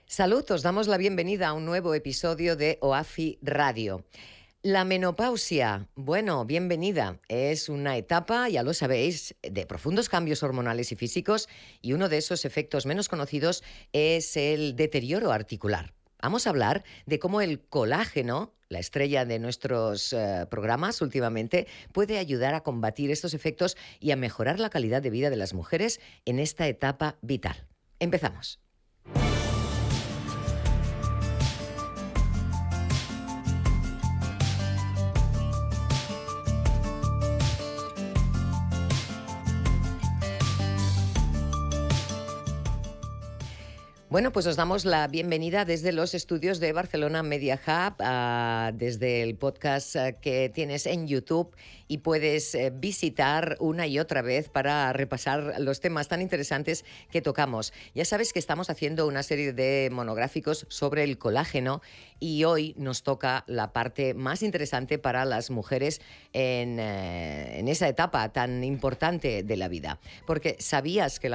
Salud, os damos la bienvenida a un nuevo episodio de OAFI Radio. La menopausia, bueno, bienvenida. Es una etapa, ya lo sabéis, de profundos cambios hormonales y físicos, y uno de esos efectos menos conocidos es el deterioro articular. Vamos a hablar de cómo el colágeno, la estrella de nuestros programas últimamente, puede ayudar a combatir estos efectos y a mejorar la calidad de vida de las mujeres en esta etapa vital. Empezamos. Bueno, pues os damos la bienvenida desde los estudios de Barcelona Media Hub, desde el podcast que tienes en YouTube y puedes visitar una y otra vez para repasar los temas tan interesantes que tocamos. Ya sabes que estamos haciendo una serie de monográficos sobre el colágeno y hoy nos toca la parte más interesante para las mujeres en esa etapa tan importante de la vida. Porque ¿sabías que en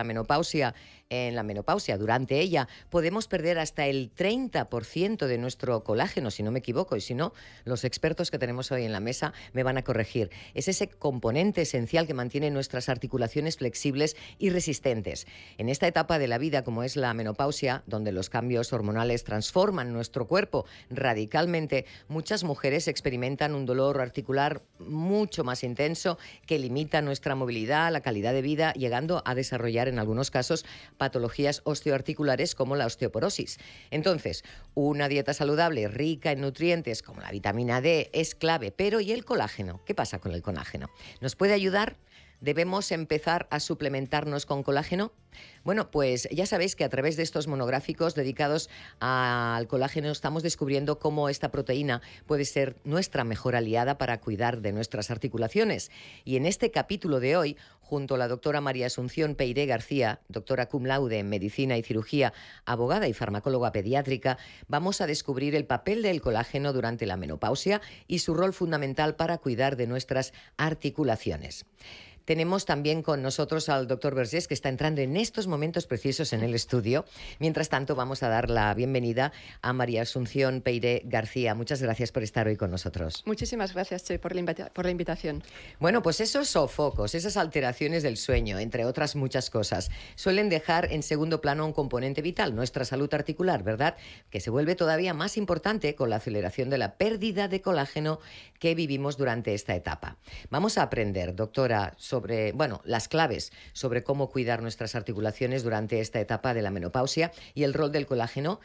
la menopausia, durante ella, podemos perder hasta el 30% de nuestro colágeno, si no me equivoco, y si no, los expertos que tenemos hoy en la mesa me van a corregir? Es ese componente esencial que mantiene nuestras articulaciones flexibles y resistentes. En esta etapa de la vida, como es la menopausia, donde los cambios hormonales transforman nuestro cuerpo radicalmente, muchas mujeres experimentan un dolor articular mucho más intenso que limita nuestra movilidad, la calidad de vida, llegando a desarrollar en algunos casos patologías osteoarticulares como la osteoporosis. Entonces, una dieta saludable, rica en nutrientes como la vitamina D, es clave. Pero ¿y el colágeno? ¿Qué pasa con el colágeno? ¿Nos puede ayudar? ¿Debemos empezar a suplementarnos con colágeno? Bueno, pues ya sabéis que a través de estos monográficos dedicados al colágeno estamos descubriendo cómo esta proteína puede ser nuestra mejor aliada para cuidar de nuestras articulaciones. Y en este capítulo de hoy, junto a la doctora María Asunción Peiré García, doctora cum laude en Medicina y Cirugía, abogada y farmacóloga pediátrica, vamos a descubrir el papel del colágeno durante la menopausia y su rol fundamental para cuidar de nuestras articulaciones. Tenemos también con nosotros al doctor Vergés, que está entrando en estos momentos precisos en el estudio. Mientras tanto, vamos a dar la bienvenida a María Asunción Peiré García. Muchas gracias por estar hoy con nosotros. Muchísimas gracias, Che, por la invitación. Bueno, pues esos sofocos, esas alteraciones del sueño, entre otras muchas cosas, suelen dejar en segundo plano un componente vital, nuestra salud articular, ¿verdad? Que se vuelve todavía más importante con la aceleración de la pérdida de colágeno que vivimos durante esta etapa. Vamos a aprender, doctora, sobre las claves sobre cómo cuidar nuestras articulaciones durante esta etapa de la menopausia y el rol del colágeno.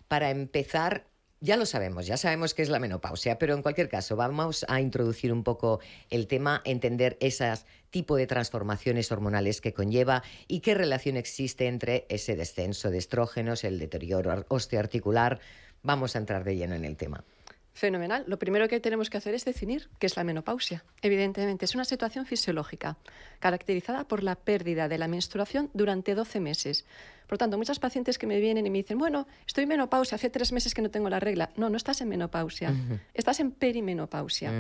Para empezar, ya lo sabemos, ya sabemos qué es la menopausia, pero en cualquier caso vamos a introducir un poco el tema, entender esas tipo de transformaciones hormonales que conlleva y qué relación existe entre ese descenso de estrógenos, el deterioro osteoarticular. Vamos a entrar de lleno en el tema. Fenomenal. Lo primero que tenemos que hacer es definir qué es la menopausia. Evidentemente, es una situación fisiológica caracterizada por la pérdida de la menstruación durante 12 meses. Por tanto, muchas pacientes que me vienen y me dicen, bueno, estoy en menopausia, hace 3 meses que no tengo la regla. No, no estás en menopausia, estás en perimenopausia.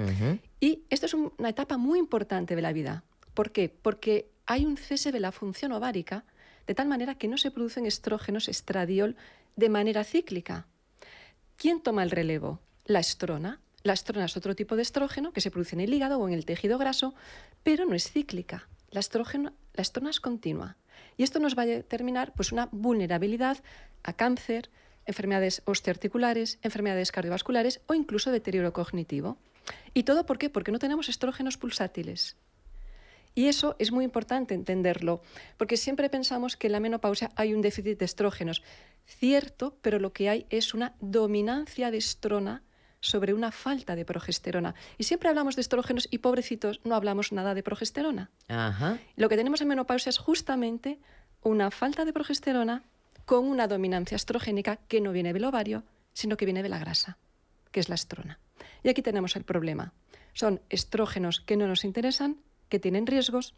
Y esto es una etapa muy importante de la vida. ¿Por qué? Porque hay un cese de la función ovárica de tal manera que no se producen estrógenos, estradiol, de manera cíclica. ¿Quién toma el relevo? La estrona. La estrona es otro tipo de estrógeno que se produce en el hígado o en el tejido graso, pero no es cíclica. La estrona es continua. Y esto nos va a determinar una vulnerabilidad a cáncer, enfermedades osteoarticulares, enfermedades cardiovasculares o incluso deterioro cognitivo. ¿Y todo por qué? Porque no tenemos estrógenos pulsátiles. Y eso es muy importante entenderlo, porque siempre pensamos que en la menopausia hay un déficit de estrógenos. Cierto, pero lo que hay es una dominancia de estrona sobre una falta de progesterona. Y siempre hablamos de estrógenos y, pobrecitos, no hablamos nada de progesterona. Ajá. Lo que tenemos en menopausia es justamente una falta de progesterona con una dominancia estrogénica que no viene del ovario, sino que viene de la grasa, que es la estrona. Y aquí tenemos el problema. Son estrógenos que no nos interesan, que tienen riesgos,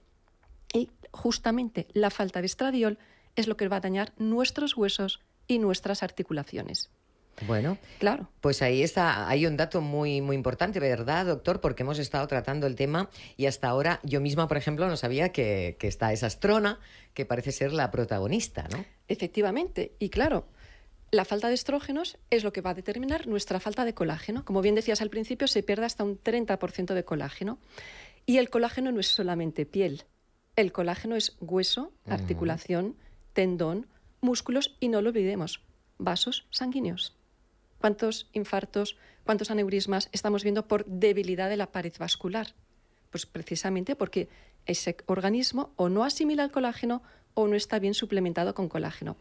y justamente la falta de estradiol es lo que va a dañar nuestros huesos y nuestras articulaciones. Bueno, Claro. pues ahí está, hay un dato muy, muy importante, ¿verdad, doctor? Porque hemos estado tratando el tema y hasta ahora yo misma, por ejemplo, no sabía que está esa estrona que parece ser la protagonista, ¿no? Efectivamente, y claro, la falta de estrógenos es lo que va a determinar nuestra falta de colágeno. Como bien decías al principio, se pierde hasta un 30% de colágeno. Y el colágeno no es solamente piel. El colágeno es hueso, articulación, tendón, músculos y no lo olvidemos, vasos sanguíneos. ¿Cuántos infartos, cuántos aneurismas estamos viendo por debilidad de la pared vascular? Pues precisamente porque ese organismo o no asimila el colágeno o no está bien suplementado con colágeno.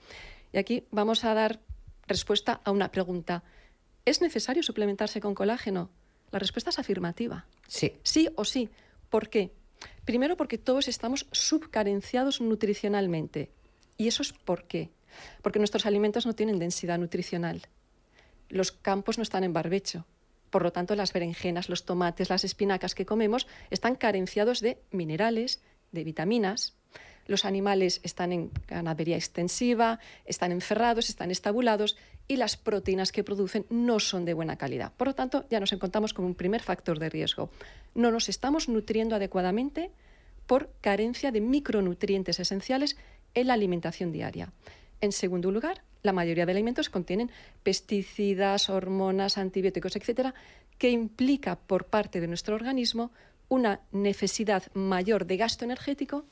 Y aquí vamos a dar respuesta a una pregunta. ¿Es necesario suplementarse con colágeno? La respuesta es afirmativa. Sí. Sí o sí. ¿Por qué? Primero porque todos estamos subcarenciados nutricionalmente. ¿Y eso es por qué? Porque nuestros alimentos no tienen densidad nutricional. Los campos no están en barbecho. Por lo tanto, las berenjenas, los tomates, las espinacas que comemos están carenciados de minerales, de vitaminas. Los animales están en ganadería extensiva, están encerrados, están estabulados y las proteínas que producen no son de buena calidad. Por lo tanto, ya nos encontramos con un primer factor de riesgo. No nos estamos nutriendo adecuadamente por carencia de micronutrientes esenciales en la alimentación diaria. En segundo lugar, la mayoría de alimentos contienen pesticidas, hormonas, antibióticos, etcétera, que implica por parte de nuestro organismo una necesidad mayor de gasto energético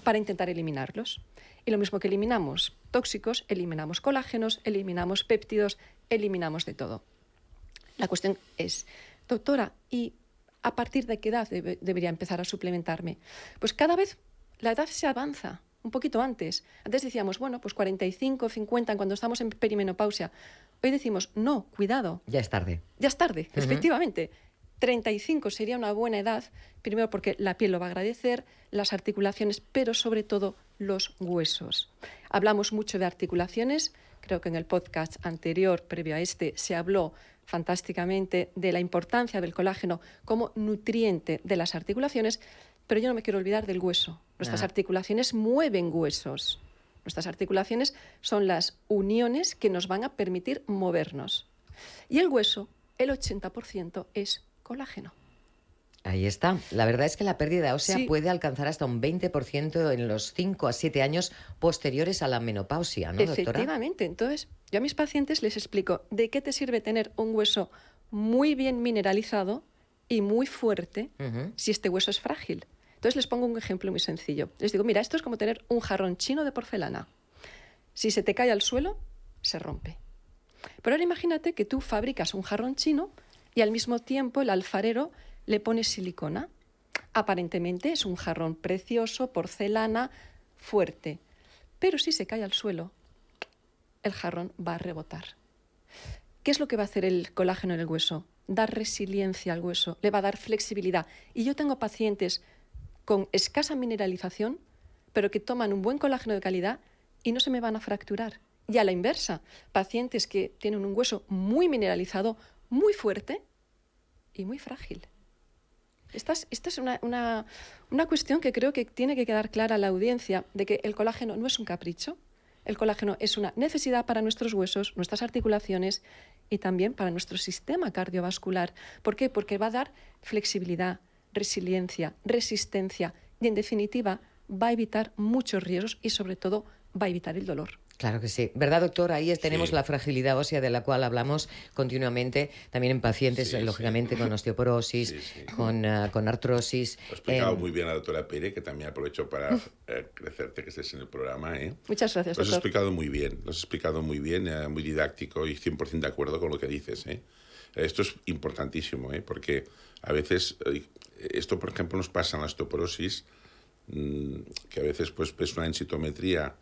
para intentar eliminarlos. Y lo mismo que eliminamos tóxicos, eliminamos colágenos, eliminamos péptidos, eliminamos de todo. La cuestión es, doctora, ¿y a partir de qué edad debería empezar a suplementarme? Pues cada vez la edad se avanza. Un poquito antes. Antes decíamos, bueno, pues 45, 50, cuando estamos en perimenopausia. Hoy decimos, no, cuidado. Ya es tarde. Ya es tarde, efectivamente. 35 sería una buena edad, primero porque la piel lo va a agradecer, las articulaciones, pero sobre todo los huesos. Hablamos mucho de articulaciones, creo que en el podcast anterior, previo a este, se habló fantásticamente de la importancia del colágeno como nutriente de las articulaciones, pero yo no me quiero olvidar del hueso. Nuestras articulaciones mueven huesos. Nuestras articulaciones son las uniones que nos van a permitir movernos. Y el hueso, el 80% es colágeno. Ahí está. La verdad es que la pérdida ósea Sí. puede alcanzar hasta un 20% en los 5 a 7 años posteriores a la menopausia, ¿no, doctora? Efectivamente. Entonces, yo a mis pacientes les explico de qué te sirve tener un hueso muy bien mineralizado y muy fuerte si este hueso es frágil. Entonces les pongo un ejemplo muy sencillo. Les digo, mira, esto es como tener un jarrón chino de porcelana. Si se te cae al suelo, se rompe. Pero ahora imagínate que tú fabricas un jarrón chino y al mismo tiempo el alfarero le pone silicona. Aparentemente es un jarrón precioso, porcelana, fuerte. Pero si se cae al suelo, el jarrón va a rebotar. ¿Qué es lo que va a hacer el colágeno en el hueso? Dar resiliencia al hueso, le va a dar flexibilidad. Y yo tengo pacientes con escasa mineralización, pero que toman un buen colágeno de calidad y no se me van a fracturar. Y a la inversa, pacientes que tienen un hueso muy mineralizado, muy fuerte y muy frágil. Esta es una cuestión que creo que tiene que quedar clara a la audiencia, de que el colágeno no es un capricho, el colágeno es una necesidad para nuestros huesos, nuestras articulaciones y también para nuestro sistema cardiovascular. ¿Por qué? Porque va a dar flexibilidad, resiliencia, resistencia y, en definitiva, va a evitar muchos riesgos y, sobre todo, va a evitar el dolor. Claro que sí. ¿Verdad, doctor? Ahí tenemos Sí. la fragilidad ósea de la cual hablamos continuamente, también en pacientes, Sí, lógicamente, con osteoporosis, Sí, sí. con artrosis. Lo ha explicado muy bien la doctora Pere, que también aprovecho para agradecerte que estés en el programa. Muchas gracias, Lo has doctor. explicado muy bien, muy didáctico y 100% de acuerdo con lo que dices. Esto es importantísimo, porque a veces, esto por ejemplo nos pasa en la osteoporosis, que a veces pues ves una densitometría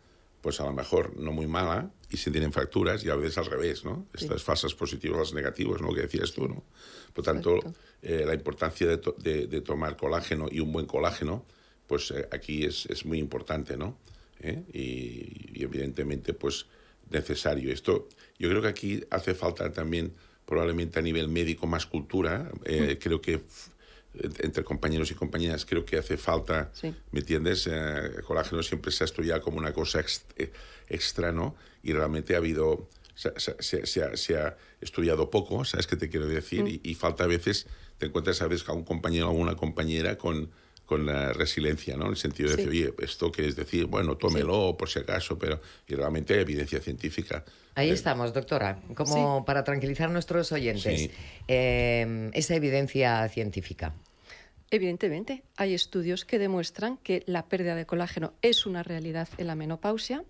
pues a lo mejor no muy mala y se tienen fracturas, y a veces al revés, ¿no? Sí. Estas falsas positivas, las negativas, ¿no? Que decías tú, ¿no? Por tanto, la importancia de tomar colágeno y un buen colágeno, pues aquí es muy importante, ¿no? Y evidentemente, pues necesario. Esto, yo creo que aquí hace falta también, probablemente a nivel médico, más cultura. Creo que entre compañeros y compañeras creo que hace falta, Sí. ¿me entiendes? El colágeno siempre se ha estudiado como una cosa extra, ¿no? Y realmente ha habido se ha estudiado poco, ¿sabes qué te quiero decir? Y falta a veces, te encuentras a veces a un compañero o una compañera con la resiliencia, ¿no? En el sentido de decir, oye, ¿esto qué es decir? Bueno, tómelo por si acaso, pero y realmente hay evidencia científica. Ahí estamos, doctora, como para tranquilizar a nuestros oyentes. Esa evidencia científica. Evidentemente, hay estudios que demuestran que la pérdida de colágeno es una realidad en la menopausia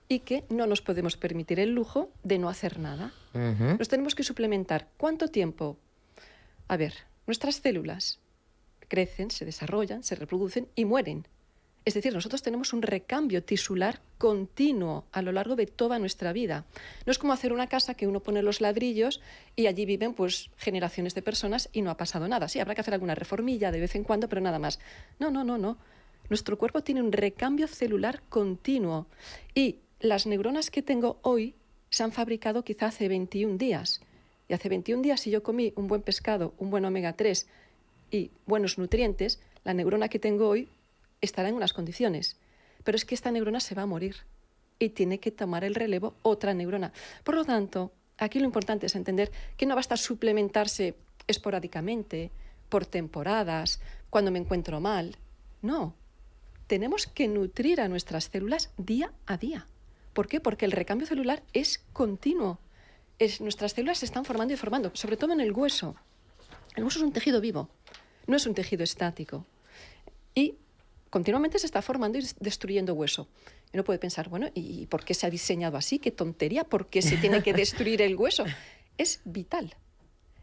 y que no nos podemos permitir el lujo de no hacer nada. Nos tenemos que suplementar. ¿Cuánto tiempo? A ver, nuestras células crecen, se desarrollan, se reproducen y mueren. Es decir, nosotros tenemos un recambio tisular continuo a lo largo de toda nuestra vida. No es como hacer una casa que uno pone los ladrillos y allí viven pues generaciones de personas y no ha pasado nada. Sí, habrá que hacer alguna reformilla de vez en cuando, pero nada más. No. Nuestro cuerpo tiene un recambio celular continuo y las neuronas que tengo hoy se han fabricado quizá hace 21 días. Y hace 21 días, si yo comí un buen pescado, un buen omega 3 y buenos nutrientes, la neurona que tengo hoy estará en unas condiciones. Pero es que esta neurona se va a morir y tiene que tomar el relevo otra neurona. Por lo tanto, aquí lo importante es entender que no basta suplementarse esporádicamente, por temporadas, cuando me encuentro mal. No, tenemos que nutrir a nuestras células día a día. ¿Por qué? Porque el recambio celular es continuo. Nuestras células se están formando y formando, sobre todo en el hueso. El hueso es un tejido vivo, no es un tejido estático. Y continuamente se está formando y destruyendo hueso. Uno puede pensar, bueno, ¿y por qué se ha diseñado así? ¿Qué tontería? ¿Por qué se tiene que destruir el hueso? Es vital.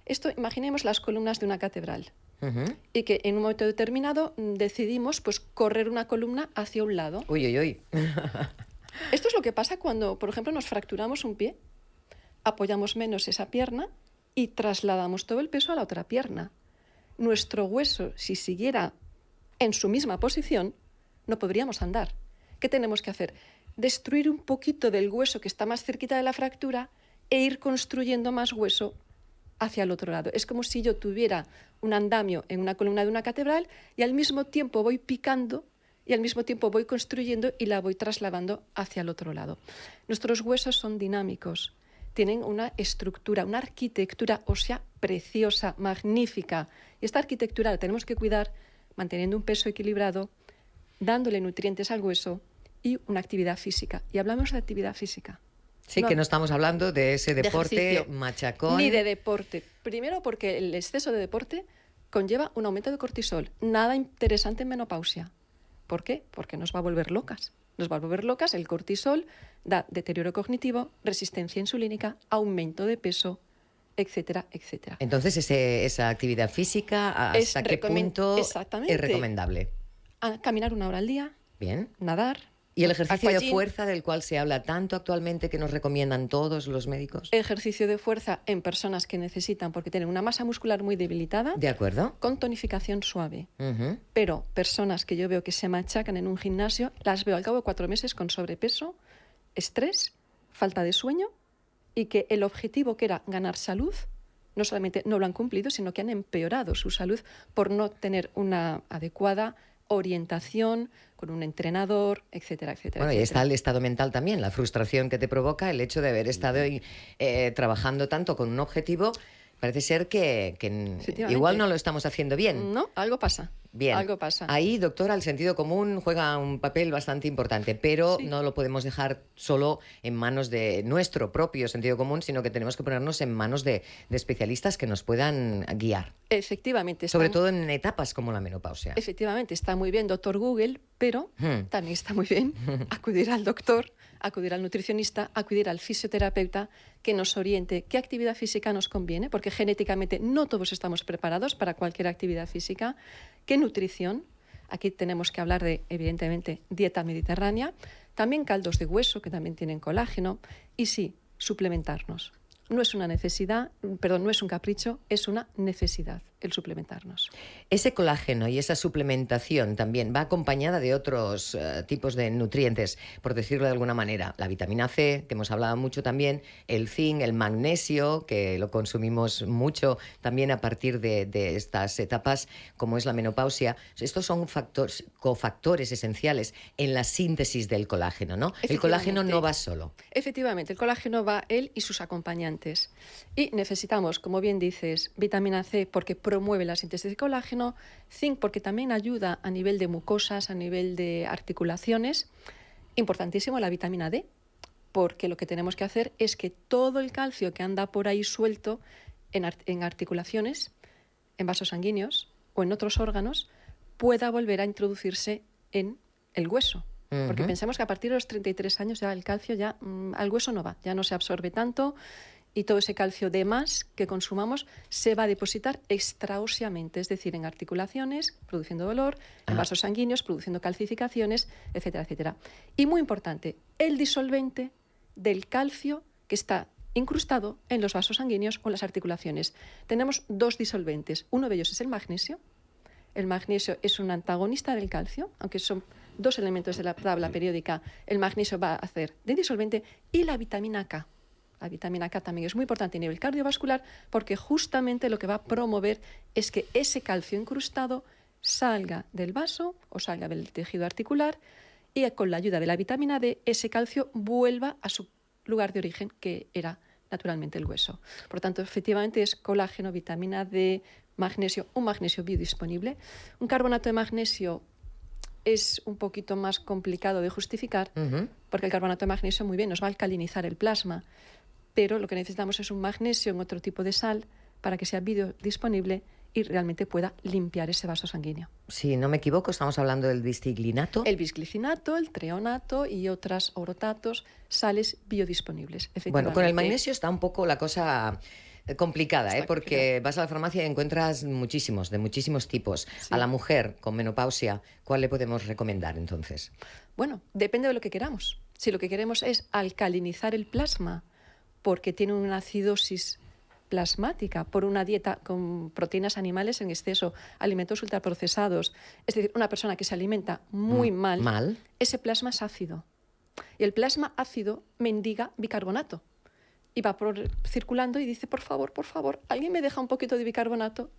Esto, imaginemos las columnas de una catedral. Y que en un momento determinado decidimos pues, correr una columna hacia un lado. Uy. Esto es lo que pasa cuando, por ejemplo, nos fracturamos un pie, apoyamos menos esa pierna y trasladamos todo el peso a la otra pierna. Nuestro hueso, si siguiera en su misma posición, no podríamos andar. ¿Qué tenemos que hacer? Destruir un poquito del hueso que está más cerquita de la fractura e ir construyendo más hueso hacia el otro lado. Es como si yo tuviera un andamio en una columna de una catedral y al mismo tiempo voy picando y al mismo tiempo voy construyendo y la voy trasladando hacia el otro lado. Nuestros huesos son dinámicos, tienen una estructura, una arquitectura ósea preciosa, magnífica. Y esta arquitectura la tenemos que cuidar manteniendo un peso equilibrado, dándole nutrientes al hueso y una actividad física. Y hablamos de actividad física. Sí, que no estamos hablando de ese deporte machacón. Ni de deporte. Primero porque el exceso de deporte conlleva un aumento de cortisol. Nada interesante en menopausia. ¿Por qué? Porque nos va a volver locas. Nos va a volver locas. El cortisol da deterioro cognitivo, resistencia insulínica, aumento de peso, etcétera, etcétera. Entonces, esa actividad física, ¿hasta qué punto es recomendable? Caminar 1 hora al día. Bien. Nadar. ¿Y el ejercicio de fuerza del cual se habla tanto actualmente que nos recomiendan todos los médicos? Ejercicio de fuerza en personas que necesitan, porque tienen una masa muscular muy debilitada. De acuerdo. Con tonificación suave. Pero personas que yo veo que se machacan en un gimnasio, las veo al cabo de 4 meses con sobrepeso, estrés, falta de sueño y que el objetivo que era ganar salud, no solamente no lo han cumplido, sino que han empeorado su salud por no tener una adecuada orientación con un entrenador, etcétera, etcétera. Bueno, y está el estado mental también, la frustración que te provoca el hecho de haber estado trabajando tanto con un objetivo. Parece ser que igual no lo estamos haciendo bien. No, algo pasa. Bien. Algo pasa. Ahí, doctora, el sentido común juega un papel bastante importante, pero no lo podemos dejar solo en manos de nuestro propio sentido común, sino que tenemos que ponernos en manos de especialistas que nos puedan guiar. Efectivamente. Sobre todo en etapas como la menopausia. Efectivamente, está muy bien doctor Google, pero también está muy bien acudir al doctor, acudir al nutricionista, acudir al fisioterapeuta que nos oriente qué actividad física nos conviene, porque genéticamente no todos estamos preparados para cualquier actividad física. ¿Qué nutrición? Aquí tenemos que hablar de, evidentemente, dieta mediterránea, también caldos de hueso, que también tienen colágeno, y sí, suplementarnos. No es una necesidad, perdón, no es un capricho, es una necesidad. el suplementarnos. Ese colágeno y esa suplementación también va acompañada de otros tipos de nutrientes, por decirlo de alguna manera. La vitamina C, que hemos hablado mucho también, el zinc, el magnesio, que lo consumimos mucho también a partir de estas etapas, como es la menopausia. Estos son cofactores esenciales en la síntesis del colágeno, ¿no? El colágeno no va solo. Efectivamente, el colágeno va él y sus acompañantes. Y necesitamos, como bien dices, vitamina C porque promueve la síntesis de colágeno, zinc porque también ayuda a nivel de mucosas, a nivel de articulaciones. Importantísimo la vitamina D, porque lo que tenemos que hacer es que todo el calcio que anda por ahí suelto en articulaciones, en vasos sanguíneos o en otros órganos, pueda volver a introducirse en el hueso. Porque pensamos que a partir de los 33 años ya el calcio ya al hueso no va, ya no se absorbe tanto y todo ese calcio de más que consumamos se va a depositar extraóseamente, es decir, en articulaciones, produciendo dolor, en vasos sanguíneos, produciendo calcificaciones, etcétera, etcétera. Y muy importante, el disolvente del calcio que está incrustado en los vasos sanguíneos o en las articulaciones. Tenemos dos disolventes, uno de ellos es el magnesio. El magnesio es un antagonista del calcio, aunque son dos elementos de la tabla periódica. El magnesio va a hacer de disolvente y la vitamina K. La vitamina K también es muy importante a nivel cardiovascular porque justamente lo que va a promover es que ese calcio incrustado salga del vaso o salga del tejido articular y con la ayuda de la vitamina D ese calcio vuelva a su lugar de origen, que era naturalmente el hueso. Por lo tanto, efectivamente es colágeno, vitamina D, magnesio, un magnesio biodisponible. Un carbonato de magnesio es un poquito más complicado de justificar porque el carbonato de magnesio muy bien nos va a alcalinizar el plasma, pero lo que necesitamos es un magnesio en otro tipo de sal para que sea biodisponible y realmente pueda limpiar ese vaso sanguíneo. Si no me equivoco, estamos hablando del bisglicinato. El bisglicinato, el treonato y otras orotatos, sales biodisponibles. Bueno, con el magnesio está un poco la cosa complicada, porque claro. vas a la farmacia y encuentras muchísimos, de muchísimos tipos. Sí. A la mujer con menopausia, ¿cuál le podemos recomendar entonces? Bueno, depende de lo que queramos. Si lo que queremos es alcalinizar el plasma porque tiene una acidosis plasmática por una dieta con proteínas animales en exceso, alimentos ultraprocesados, es decir, una persona que se alimenta muy mal, ese plasma es ácido. Y el plasma ácido mendiga bicarbonato. Y va circulando y dice, por favor, ¿alguien me deja un poquito de bicarbonato?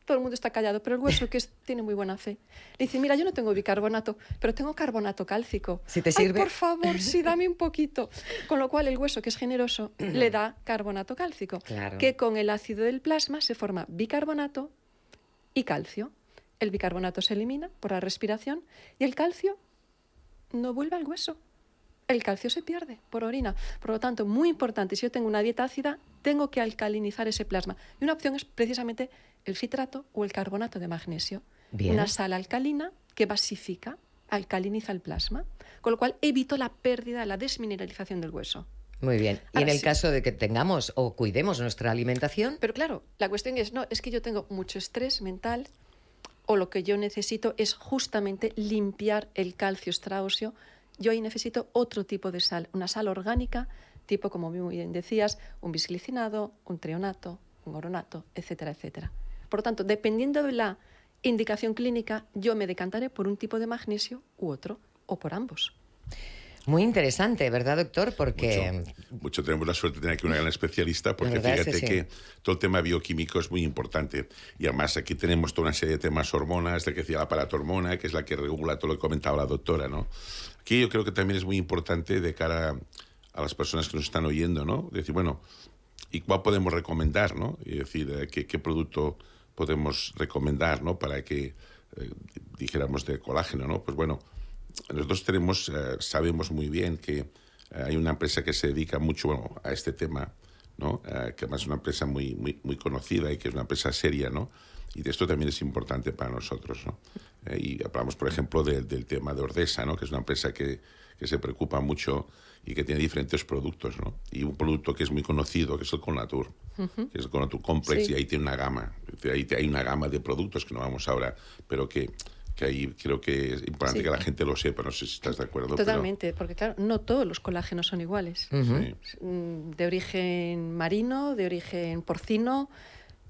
Todo el mundo está callado, pero el hueso, que tiene muy buena fe, le dice, mira, yo no tengo bicarbonato, pero tengo carbonato cálcico. Si te sirve. Ay, por favor, sí, dame un poquito. Con lo cual el hueso, que es generoso, le da carbonato cálcico, claro, que con el ácido del plasma se forma bicarbonato y calcio. El bicarbonato se elimina por la respiración y el calcio no vuelve al hueso. El calcio se pierde por orina. Por lo tanto, muy importante, si yo tengo una dieta ácida, tengo que alcalinizar ese plasma. Y una opción es precisamente el citrato o el carbonato de magnesio. Bien. Una sal alcalina que basifica, alcaliniza el plasma, con lo cual evito la pérdida, la desmineralización del hueso. Muy bien. Y ahora, en el caso de que tengamos o cuidemos nuestra alimentación. Pero claro, la cuestión es que yo tengo mucho estrés mental o lo que yo necesito es justamente limpiar el calcio extraóseo. Yo ahí necesito otro tipo de sal, una sal orgánica, tipo, como muy bien decías, un bisglicinado, un treonato, un oronato, etcétera, etcétera. Por lo tanto, dependiendo de la indicación clínica, yo me decantaré por un tipo de magnesio u otro, o por ambos. Muy interesante, ¿verdad, doctor? Porque mucho tenemos la suerte de tener aquí una gran especialista, porque fíjate que todo el tema bioquímico es muy importante. Y además aquí tenemos toda una serie de temas hormonas, de que decía la paratormona, que es la que regula todo lo que comentaba la doctora, ¿no? Aquí yo creo que también es muy importante de cara a las personas que nos están oyendo, ¿no? Decir, bueno, ¿y cuál podemos recomendar, no? Y decir, ¿qué producto podemos recomendar, ¿no? Para que dijéramos de colágeno, ¿no? Pues bueno, nosotros sabemos muy bien que hay una empresa que se dedica mucho a este tema, ¿no? Que además es una empresa muy conocida y que es una empresa seria, ¿no? Y esto también es importante para nosotros, ¿no? Y hablamos, por ejemplo, del tema de Ordesa, ¿no? Que es una empresa que se preocupa mucho y que tiene diferentes productos, ¿no? Y un producto que es muy conocido, que es el Colnatur, que es el Colnatur Complex, sí. Y ahí tiene una gama. Ahí hay una gama de productos que no vamos ahora, pero que ahí creo que es importante que la gente lo sepa. No sé si estás de acuerdo. Totalmente, porque claro, no todos los colágenos son iguales. Sí. De origen marino, de origen porcino,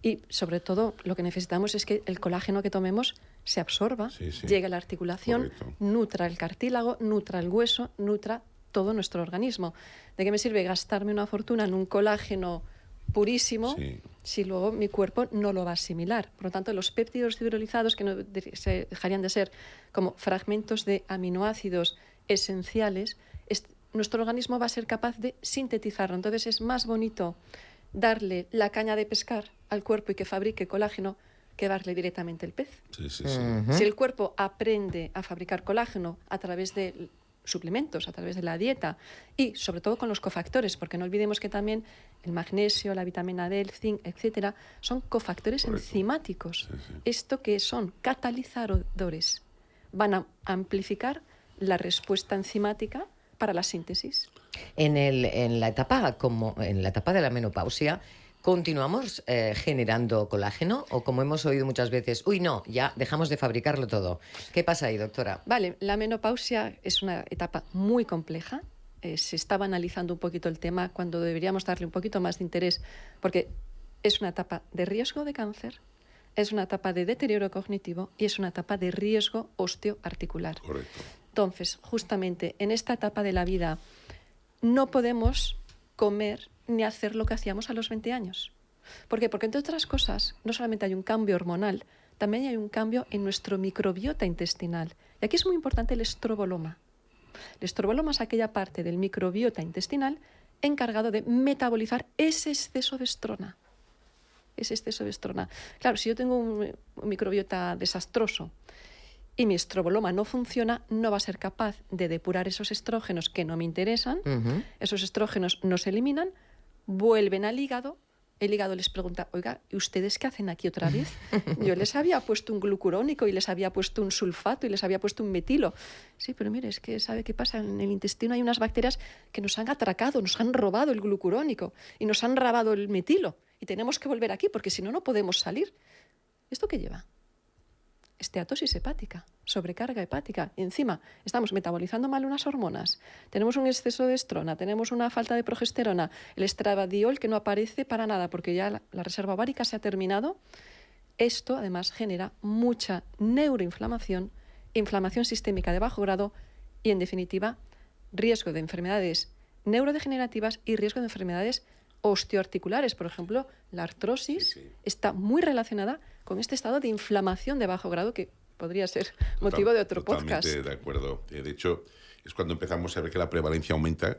Y sobre todo lo que necesitamos es que el colágeno que tomemos se absorba, llegue a la articulación, correcto, nutra el cartílago, nutra el hueso, nutra todo nuestro organismo. ¿De qué me sirve gastarme una fortuna en un colágeno purísimo si luego mi cuerpo no lo va a asimilar? Por lo tanto, los péptidos hidrolizados, que no se dejarían de ser como fragmentos de aminoácidos esenciales, nuestro organismo va a ser capaz de sintetizarlo. Entonces es más bonito darle la caña de pescar al cuerpo y que fabrique colágeno que darle directamente el pez. Si el cuerpo aprende a fabricar colágeno a través de suplementos, a través de la dieta y sobre todo con los cofactores, porque no olvidemos que también el magnesio, la vitamina D, el zinc, etcétera, son cofactores enzimáticos. Esto que son catalizadores, van a amplificar la respuesta enzimática para la síntesis. En la etapa de la menopausia, ¿continuamos generando colágeno? O como hemos oído muchas veces, uy, no, ya dejamos de fabricarlo todo. ¿Qué pasa ahí, doctora? Vale, la menopausia es una etapa muy compleja. Se estaba analizando un poquito el tema cuando deberíamos darle un poquito más de interés, porque es una etapa de riesgo de cáncer, es una etapa de deterioro cognitivo y es una etapa de riesgo osteoarticular. Correcto. Entonces, justamente en esta etapa de la vida no podemos comer ni hacer lo que hacíamos a los 20 años. ¿Por qué? Porque, entre otras cosas, no solamente hay un cambio hormonal, también hay un cambio en nuestro microbiota intestinal. Y aquí es muy importante el estroboloma. El estroboloma es aquella parte del microbiota intestinal encargado de metabolizar ese exceso de estrona. Ese exceso de estrona. Claro, si yo tengo un microbiota desastroso y mi estroboloma no funciona, no va a ser capaz de depurar esos estrógenos que no me interesan. Esos estrógenos no se eliminan, vuelven al hígado. El hígado les pregunta, oiga, ¿y ustedes qué hacen aquí otra vez? Yo les había puesto un glucurónico y les había puesto un sulfato y les había puesto un metilo. Sí, pero mire, es que ¿sabe qué pasa? En el intestino hay unas bacterias que nos han atracado, nos han robado el glucurónico y nos han robado el metilo. Y tenemos que volver aquí porque si no, no podemos salir. ¿Esto qué lleva? Esteatosis hepática, sobrecarga hepática. Y encima estamos metabolizando mal unas hormonas, tenemos un exceso de estrona, tenemos una falta de progesterona, el estradiol que no aparece para nada porque ya la reserva ovárica se ha terminado. Esto además genera mucha neuroinflamación, inflamación sistémica de bajo grado y en definitiva riesgo de enfermedades neurodegenerativas y riesgo de enfermedades osteoarticulares. Por ejemplo, la artrosis está muy relacionada con este estado de inflamación de bajo grado que podría ser motivo de otro podcast. Totalmente de acuerdo. De hecho, es cuando empezamos a ver que la prevalencia aumenta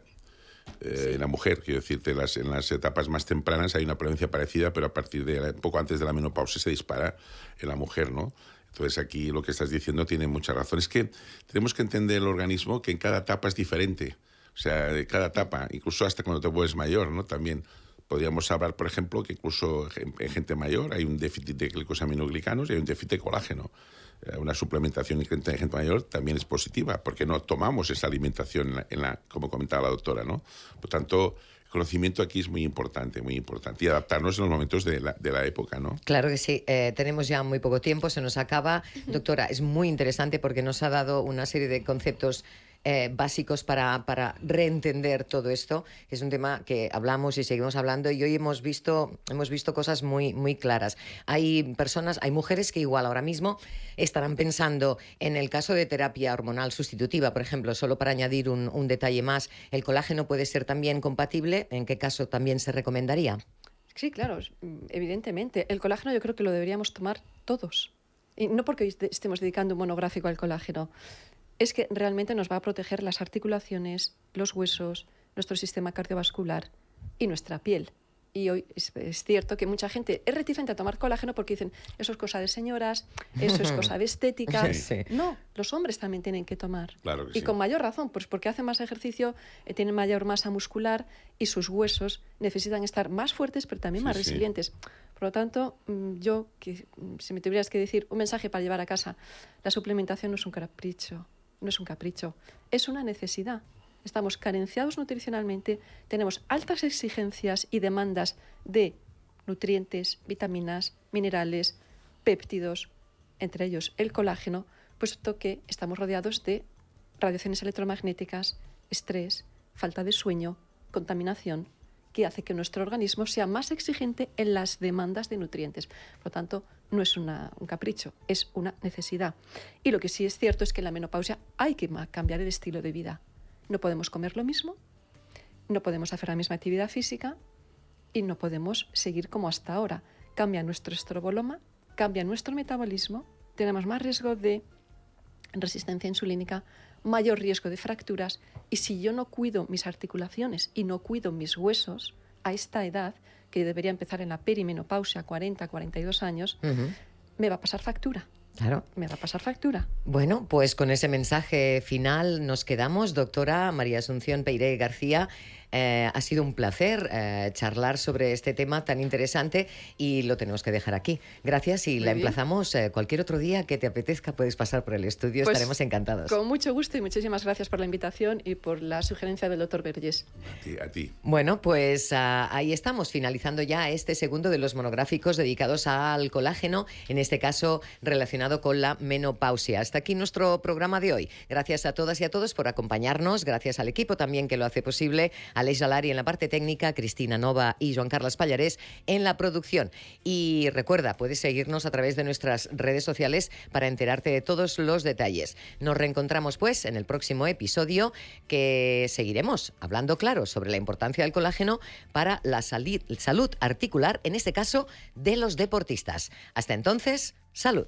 en la mujer. Quiero decirte, en las etapas más tempranas hay una prevalencia parecida, pero a partir de poco antes de la menopausia se dispara en la mujer, ¿no? Entonces aquí lo que estás diciendo tiene mucha razón. Es que tenemos que entender el organismo que en cada etapa es diferente. O sea, de cada etapa, incluso hasta cuando te vuelves mayor, ¿no? También podríamos hablar, por ejemplo, que incluso en gente mayor hay un déficit de glicosaminoglicanos y hay un déficit de colágeno. Una suplementación en gente mayor también es positiva, porque no tomamos esa alimentación, como comentaba la doctora, ¿no? Por tanto, el conocimiento aquí es muy importante, y adaptarnos en los momentos de la época, ¿no? Claro que sí. Tenemos ya muy poco tiempo, se nos acaba. Doctora, es muy interesante porque nos ha dado una serie de conceptos básicos para reentender todo esto. Es un tema que hablamos y seguimos hablando y hoy hemos visto cosas muy, muy claras. Hay mujeres que igual ahora mismo estarán pensando en el caso de terapia hormonal sustitutiva, por ejemplo, solo para añadir un detalle más, ¿el colágeno puede ser también compatible? ¿En qué caso también se recomendaría? Sí, claro, evidentemente. El colágeno yo creo que lo deberíamos tomar todos. Y no porque hoy estemos dedicando un monográfico al colágeno. Es que realmente nos va a proteger las articulaciones, los huesos, nuestro sistema cardiovascular y nuestra piel. Y hoy es cierto que mucha gente es reticente a tomar colágeno porque dicen, eso es cosa de señoras, eso es cosa de estética. Sí. No, los hombres también tienen que tomar. Claro que y con mayor razón, pues porque hacen más ejercicio, tienen mayor masa muscular y sus huesos necesitan estar más fuertes, pero también más resilientes. Por lo tanto, yo, si me tuvieras que decir un mensaje para llevar a casa, la suplementación no es un capricho. No es un capricho, es una necesidad. Estamos carenciados nutricionalmente, tenemos altas exigencias y demandas de nutrientes, vitaminas, minerales, péptidos, entre ellos el colágeno, puesto que estamos rodeados de radiaciones electromagnéticas, estrés, falta de sueño, contaminación que hace que nuestro organismo sea más exigente en las demandas de nutrientes. Por lo tanto, no es un capricho, es una necesidad. Y lo que sí es cierto es que en la menopausia hay que cambiar el estilo de vida. No podemos comer lo mismo, no podemos hacer la misma actividad física y no podemos seguir como hasta ahora. Cambia nuestro estroboloma, cambia nuestro metabolismo, tenemos más riesgo de resistencia insulínica, mayor riesgo de fracturas, y si yo no cuido mis articulaciones y no cuido mis huesos a esta edad, que debería empezar en la perimenopausia, 40, 42 años, me va a pasar factura. Claro. Me va a pasar factura. Bueno, pues con ese mensaje final nos quedamos. Doctora María Asunción Peiré García, ha sido un placer charlar sobre este tema tan interesante y lo tenemos que dejar aquí. Gracias y Muy la bien. emplazamos cualquier otro día que te apetezca, puedes pasar por el estudio, Pues, estaremos encantados. Con mucho gusto y muchísimas gracias por la invitación y por la sugerencia del doctor Vergés. A ti. Bueno, pues ahí estamos, finalizando ya este segundo de los monográficos dedicados al colágeno, en este caso relacionado con la menopausia. Hasta aquí nuestro programa de hoy. Gracias a todas y a todos por acompañarnos, gracias al equipo también que lo hace posible, Aleix Alari en la parte técnica, Cristina Nova y Joan Carles Pallarés en la producción. Y recuerda, puedes seguirnos a través de nuestras redes sociales para enterarte de todos los detalles. Nos reencontramos pues en el próximo episodio, que seguiremos hablando claro sobre la importancia del colágeno para la salud articular, en este caso de los deportistas. Hasta entonces, salud.